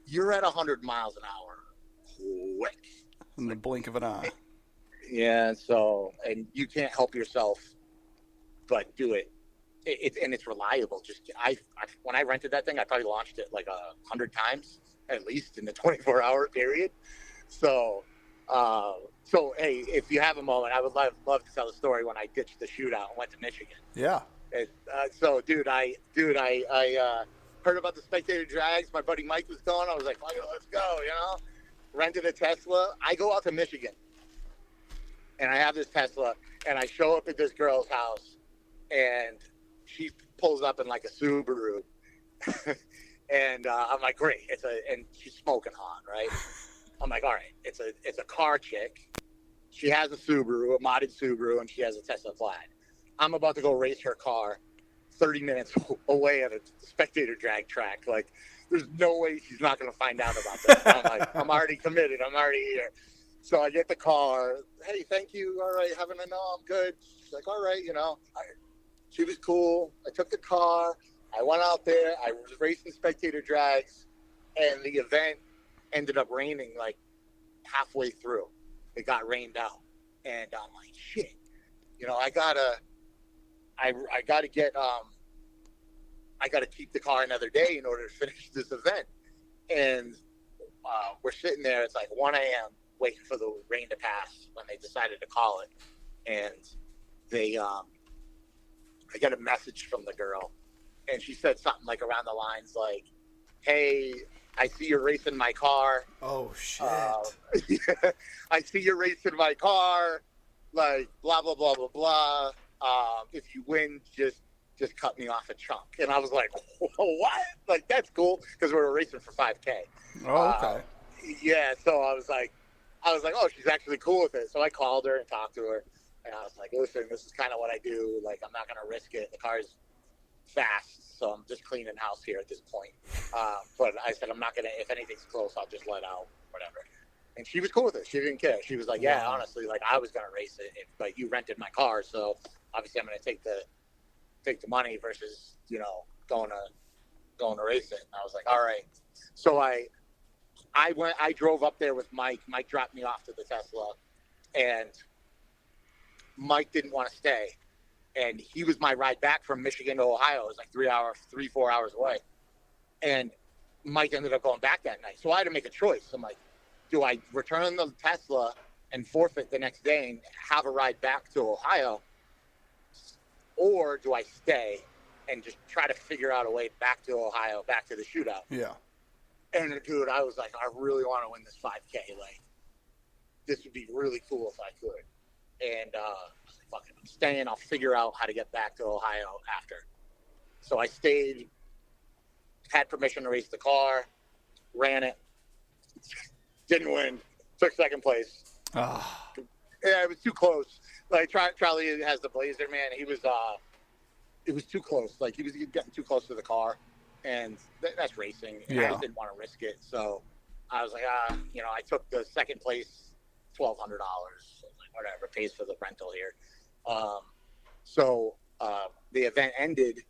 you're at 100 miles an hour quick. In the blink of an eye. Yeah, so, and you can't help yourself but do it. And it's reliable. Just when I rented that thing, I probably launched it like 100 times at least in the 24-hour period. So hey, if you have a moment, I would love to tell the story when I ditched the shootout and went to Michigan. Yeah. So, dude, I heard about the spectator drags. My buddy Mike was going. I was like, let's go, you know. Rented a Tesla. I go out to Michigan, and I have this Tesla, and I show up at this girl's house, and she pulls up in like a Subaru, and I'm like, great, and she's smoking hot, right? I'm like, all right, it's a car chick, She has a Subaru, a modded Subaru, and she has a Tesla Plaid. I'm about to go race her car 30 minutes away at a spectator drag track. Like, there's no way she's not going to find out about this. I'm like, I'm already committed. I'm already here. So I get the car. Hey, thank you. All right, having a no, I'm good. She's like, all right, she was cool. I took the car. I went out there. I was racing spectator drags, and the event ended up raining like halfway through. It got rained out, and I'm like, shit. I gotta keep the car another day in order to finish this event. And we're sitting there. It's like 1 a.m. waiting for the rain to pass when they decided to call it. And I got a message from the girl, and she said something like around the lines like, hey, I see you're racing my car. Oh, shit. I see you're racing my car. Like, blah, blah, blah, blah, blah. If you win, just cut me off a chunk. And I was like, what? Like, that's cool, because we were racing for 5K. Oh, okay. Yeah, so I was like, oh, she's actually cool with it. So I called her and talked to her. And I was like, listen, this is kind of what I do. Like, I'm not going to risk it. The car's fast, so I'm just cleaning house here at this point. But I said, I'm not going to, if anything's close, I'll just let out, whatever. And she was cool with it. She didn't care. She was like, yeah, honestly, like, I was going to race it, but you rented my car, so obviously I'm going to take the money versus, going to race it. And I was like, all right. So I drove up there with Mike. Mike dropped me off to the Tesla, and Mike didn't want to stay. And he was my ride back from Michigan to Ohio. It was like 4 hours away. And Mike ended up going back that night. So I had to make a choice. I'm like, do I return the Tesla and forfeit the next day and have a ride back to Ohio? Or do I stay and just try to figure out a way back to Ohio, back to the shootout? Yeah. And dude, I was like, I really want to win this 5K. Like, this would be really cool if I could. And I was like, fuck it, I'm staying. I'll figure out how to get back to Ohio after. So I stayed, had permission to race the car, ran it, didn't win, took second place. Oh. Yeah, it was too close. Like, Charlie has the Blazer, man. He was, it was too close. Like, he was getting too close to the car. And that's racing. And I just didn't want to risk it. So I was like, I took the second place, $1,200. So like, whatever, pays for the rental here. So the event ended.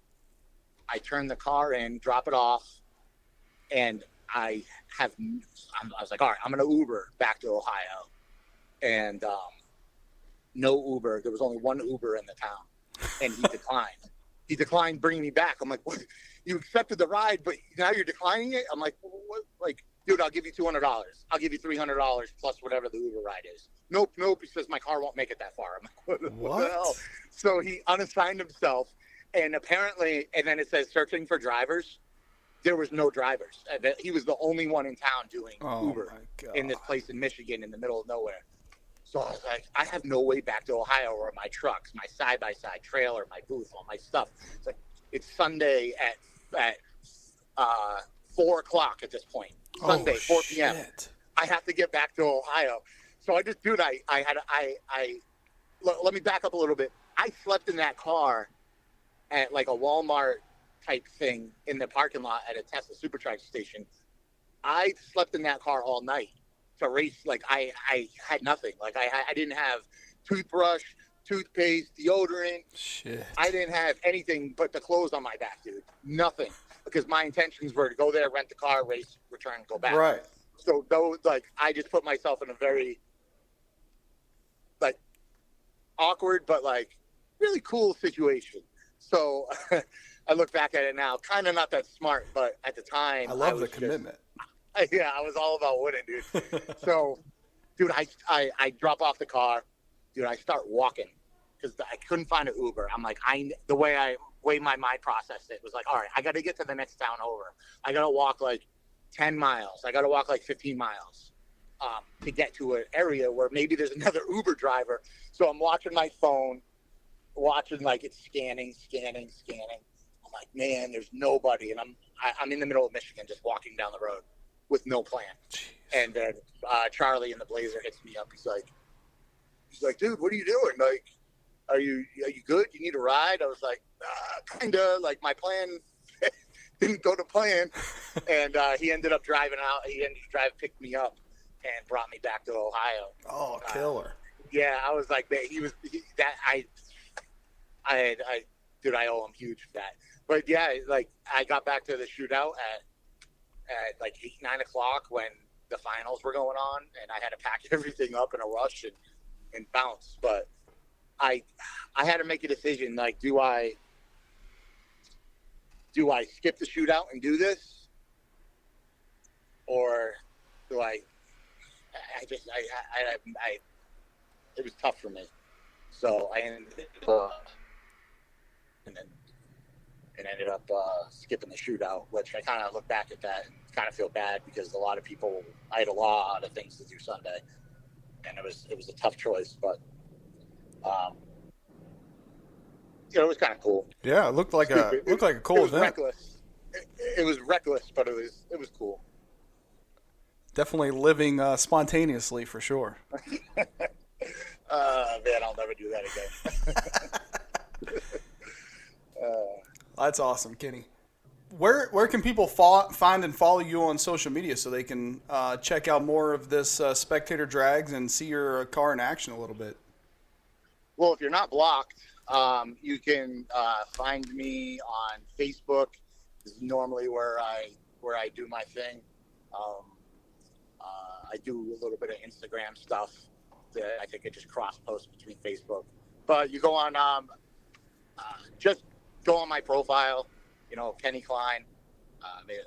I turned the car in, drop it off, and I was like, all right, I'm going to Uber back to Ohio. And no Uber. There was only one Uber in the town, and he declined. He declined bringing me back. I'm like, what? You accepted the ride, but now you're declining it? I'm like, what? Like, dude, I'll give you $200. I'll give you $300 plus whatever the Uber ride is. Nope. He says my car won't make it that far. I'm like, what the hell? So he unassigned himself, and apparently, and then it says searching for drivers. There was no drivers. He was the only one in town doing Uber in this place in Michigan in the middle of nowhere. So I was like, I have no way back to Ohio or my trucks, my side-by-side trailer, my booth, all my stuff. It's like, it's Sunday at 4 o'clock at this point. Sunday, 4 p.m. I have to get back to Ohio. So I just, dude, let me back up a little bit. I slept in that car at like a Walmart type thing in the parking lot at a Tesla Supercharge station. I slept in that car all night to race. Like, I had nothing. Like, I didn't have toothbrush, toothpaste, deodorant. Shit. I didn't have anything but the clothes on my back, dude. Nothing. Because my intentions were to go there, rent the car, race, return, go back. Right. So those, like, I just put myself in a very, like, awkward but, like, really cool situation. So I look back at it now, kind of not that smart, but at the time, I love the commitment. Yeah, I was all about winning, dude. So, dude, I drop off the car. Dude, I start walking because I couldn't find an Uber. I'm like, the way my mind processed it was like, all right, I got to get to the next town over. I got to walk like 10 miles. I got to walk like 15 miles to get to an area where maybe there's another Uber driver. So I'm watching my phone, watching like it's scanning. I'm like, man, there's nobody. And I'm in the middle of Michigan just walking down the road with no plan. Jeez. And then Charlie in the Blazer hits me up. He's like, he's like, dude, what are you doing? Like, are you good? You need a ride? I was like, kinda. Like, my plan didn't go to plan. And he ended up driving out. He ended up picked me up and brought me back to Ohio. Oh, killer. Yeah, I was like, man, I owe him huge for that. But yeah, like, I got back to the shootout at like 8, 9 o'clock when the finals were going on, and I had to pack everything up in a rush and bounce. But I had to make a decision. Like, do I skip the shootout and do this, or do I it was tough for me. So I ended up skipping the shootout, which I kind of look back at that and kind of feel bad because a lot of people, I had a lot of things to do Sunday, and it was a tough choice, but it was kind of cool. Yeah, it looked like a cool event. Reckless. It was reckless, but it was cool. Definitely living spontaneously for sure. Man, I'll never do that again. That's awesome, Kenny. Where can people find and follow you on social media so they can check out more of this spectator drags and see your car in action a little bit? Well, if you're not blocked, you can find me on Facebook. This is normally where I do my thing. I do a little bit of Instagram stuff that I think I just cross-post between Facebook. But you go on, just go on my profile, Kenny Klein.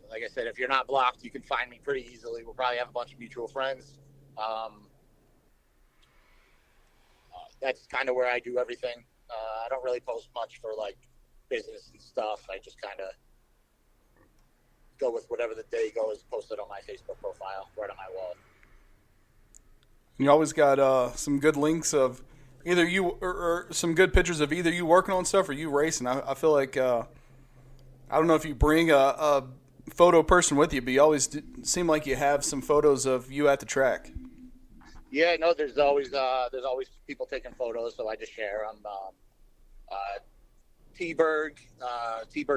Like I said, if you're not blocked, you can find me pretty easily. We'll probably have a bunch of mutual friends. That's kind of where I do everything. I don't really post much for, like, business and stuff. I just kind of go with whatever the day goes, post it on my Facebook profile, right on my wall. You always got some good links of either you or some good pictures of either you working on stuff or you racing. I feel like I don't know if you bring a photo person with you, but you always seem like you have some photos of you at the track. Yeah, no, there's always people taking photos, so I just share them. T-Berg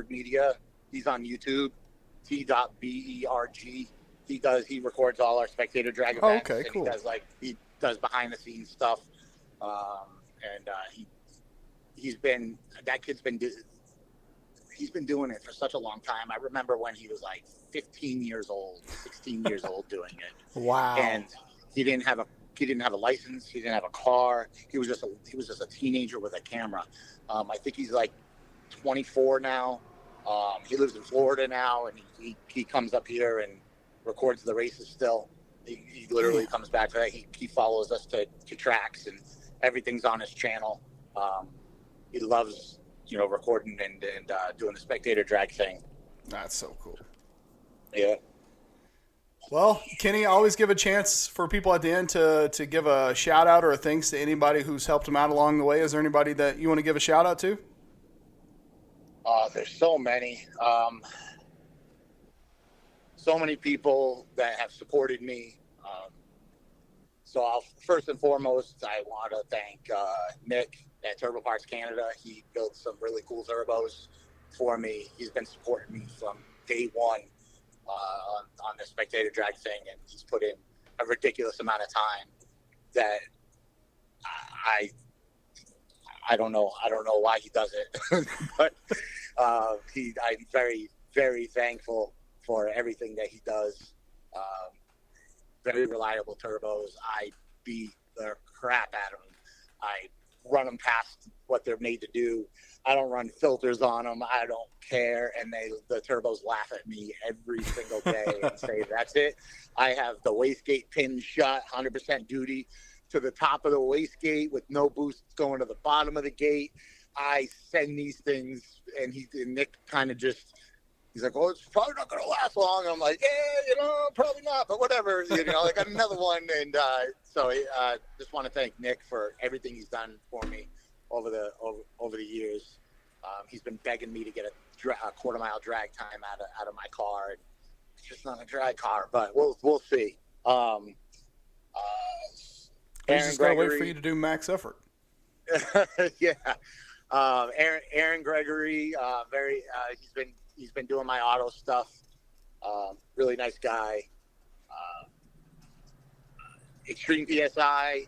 Media, he's on YouTube. T.Berg. He records all our spectator drag events. Oh, okay, cool. And he does behind the scenes stuff. He's been doing it for such a long time. I remember when he was like 15 years old, 16 years old doing it. Wow. And he didn't have a license. He didn't have a car. He was just a teenager with a camera. I think he's like 24 now. He lives in Florida now, and he comes up here and records the races still. He literally comes back to that. He follows us to tracks, and everything's on his channel. He loves, recording and doing the spectator drag thing. That's so cool. Yeah. Well, Kenny, I always give a chance for people at the end to give a shout out or a thanks to anybody who's helped them out along the way. Is there anybody that you want to give a shout out to? There's so many. So many people that have supported me. First and foremost, I want to thank Nick at Turbo Parts Canada. He built some really cool turbos for me. He's been supporting me from day one on the spectator drag thing, and he's put in a ridiculous amount of time that I don't know why he does it, but I'm very, very thankful for everything that he does. Very reliable turbos. I beat the crap out of them. I run them past what they're made to do. I don't run filters on them. I don't care. And the turbos laugh at me every single day and say, that's it. I have the wastegate pin shut 100% duty to the top of the wastegate with no boosts going to the bottom of the gate. I send these things, and Nick kind of he's like, well, it's probably not going to last long. I'm like, probably not, but whatever. I got another one. And so I just want to thank Nick for everything he's done for me over the years. He's been begging me to get a quarter-mile drag time out of my car. It's just not a drag car, but we'll see. We Aaron just gotta wait Gregory. for you to do max effort. Yeah. Aaron Gregory, he's been doing my auto stuff. Really nice guy. Extreme PSI,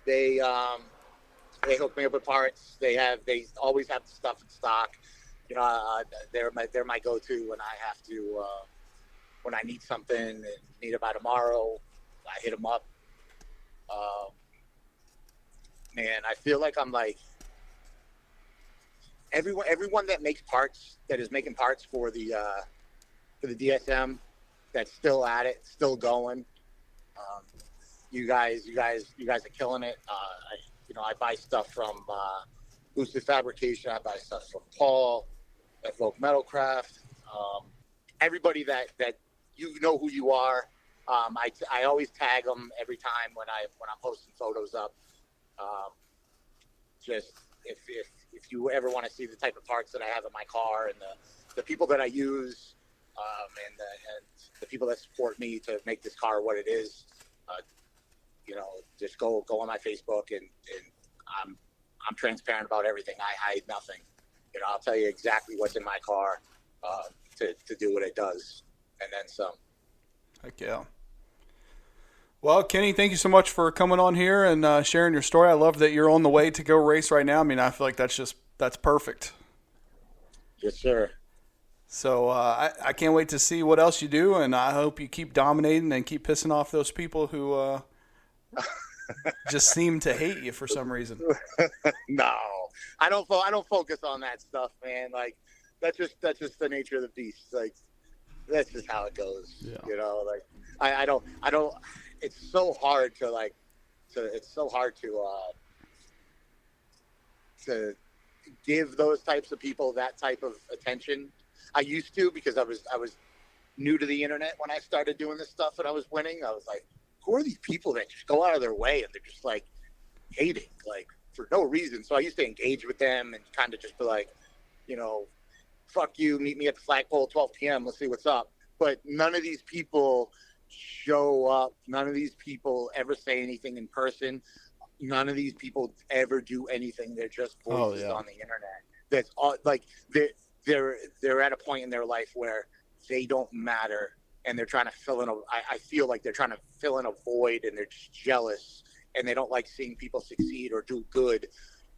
they hook me up with parts. They always have the stuff in stock. You know, they're my go-to when I have to when I need something and need it by tomorrow. I hit them up. Man, I feel like I'm like everyone that makes parts, that is making parts for the DSM, that's still at it, still going. You guys are killing it. I buy stuff from Boosted Fabrication. I buy stuff from Paul at Folk Metalcraft. Everybody that you know who you are. I always tag them every time when I'm posting photos up. Just if you ever want to see the type of parts that I have in my car and the people that I use, and the people that support me to make this car what it is, just go on my Facebook and I'm transparent about everything. I hide nothing. I'll tell you exactly what's in my car to do what it does, and then some. Heck yeah. Well, Kenny, thank you so much for coming on here and sharing your story. I love that you're on the way to go race right now. I mean, I feel like that's perfect. Yes, sir. So I can't wait to see what else you do, and I hope you keep dominating and keep pissing off those people who just seem to hate you for some reason. No, I don't focus on that stuff, man. Like that's just the nature of the beast. Like that's just how it goes. Yeah. Like I don't. It's so hard to give those types of people that type of attention. I used to, because I was new to the internet when I started doing this stuff and I was winning. I was like, who are these people that just go out of their way and they're just like hating, like for no reason? So I used to engage with them and kind of just be like, fuck you, meet me at the flagpole 12 p.m. Let's see what's up. But none of these people show up. None of these people ever say anything in person. None of these people ever do anything. They're just voices on the internet. That's all. Like they're at a point in their life where they don't matter, and they're trying to fill in I feel like they're trying to fill in a void, and they're just jealous, and they don't like seeing people succeed or do good,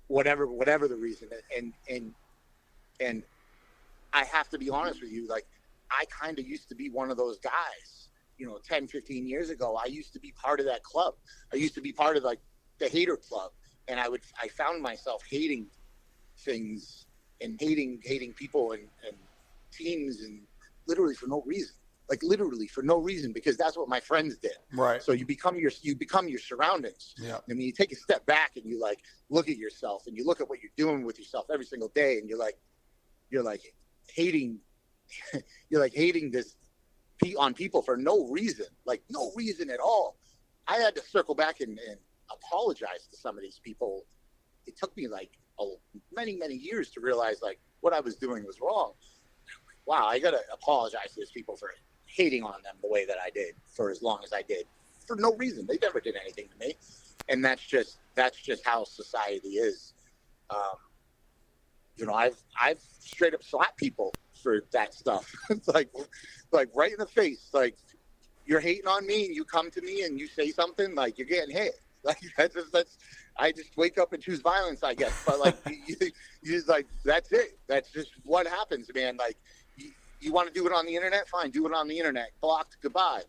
whatever the reason. And I have to be honest with you, like I kind of used to be one of those guys. 10, 15 years ago, I used to be part of that club. I used to be part of like the hater club, and I found myself hating things and hating people and teams, and literally for no reason, because that's what my friends did. Right. So you become your surroundings. Yeah. I mean, you take a step back and you like look at yourself and you look at what you're doing with yourself every single day, and you're like hating this on people for no reason, like no reason at all. I had to circle back and apologize to some of these people. It took me like many years to realize like what I was doing was wrong. Wow, I gotta apologize to these people for hating on them the way that I did for as long as I did for no reason. They never did anything to me, and that's just how society is. I've straight up slapped people for that stuff. It's like right in the face. Like, you're hating on me and you come to me and you say something, like you're getting hit. Like that's I just wake up and choose violence, I guess. But like you just like, that's it. That's just what happens, man. Like you want to do it on the internet, fine, do it on the internet. Blocked, goodbye.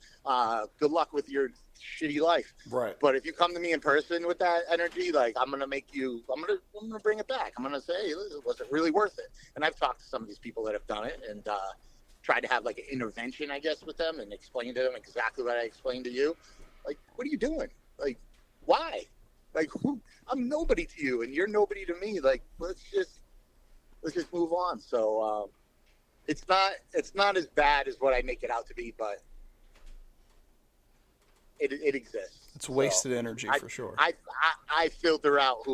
Good luck with your shitty life. Right. But if you come to me in person with that energy, like I'm gonna bring it back. I'm gonna say, was it really worth it? And I've talked to some of these people that have done it and tried to have like an intervention, I guess, with them and explain to them exactly what I explained to you. Like, what are you doing? Like, why? Like, I'm nobody to you and you're nobody to me. Like, let's just move on. So it's not as bad as what I make it out to be, but it exists. It's wasted energy for sure. I filter out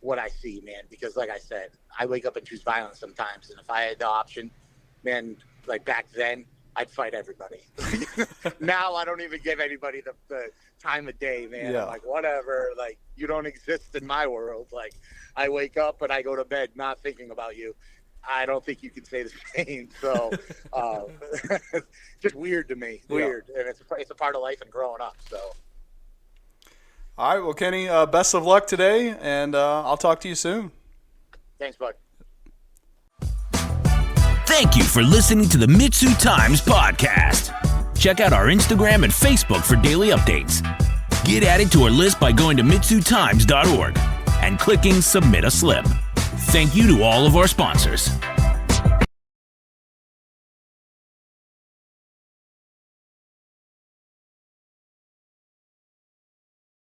what I see, man, because like I said, I wake up and choose violence sometimes. And if I had the option, man, like back then, I'd fight everybody. Now I don't even give anybody the time of day, man. Yeah. I'm like, whatever. Like, you don't exist in my world. Like, I wake up and I go to bed not thinking about you. I don't think you can say the same. So, just weird to me. Weird, and it's a part of life and growing up. So. All right, well, Kenny, best of luck today, and I'll talk to you soon. Thanks, bud. Thank you for listening to the MitsuTimes podcast. Check out our Instagram and Facebook for daily updates. Get added to our list by going to MitsuTimes.org and clicking Submit a Slip. Thank you to all of our sponsors.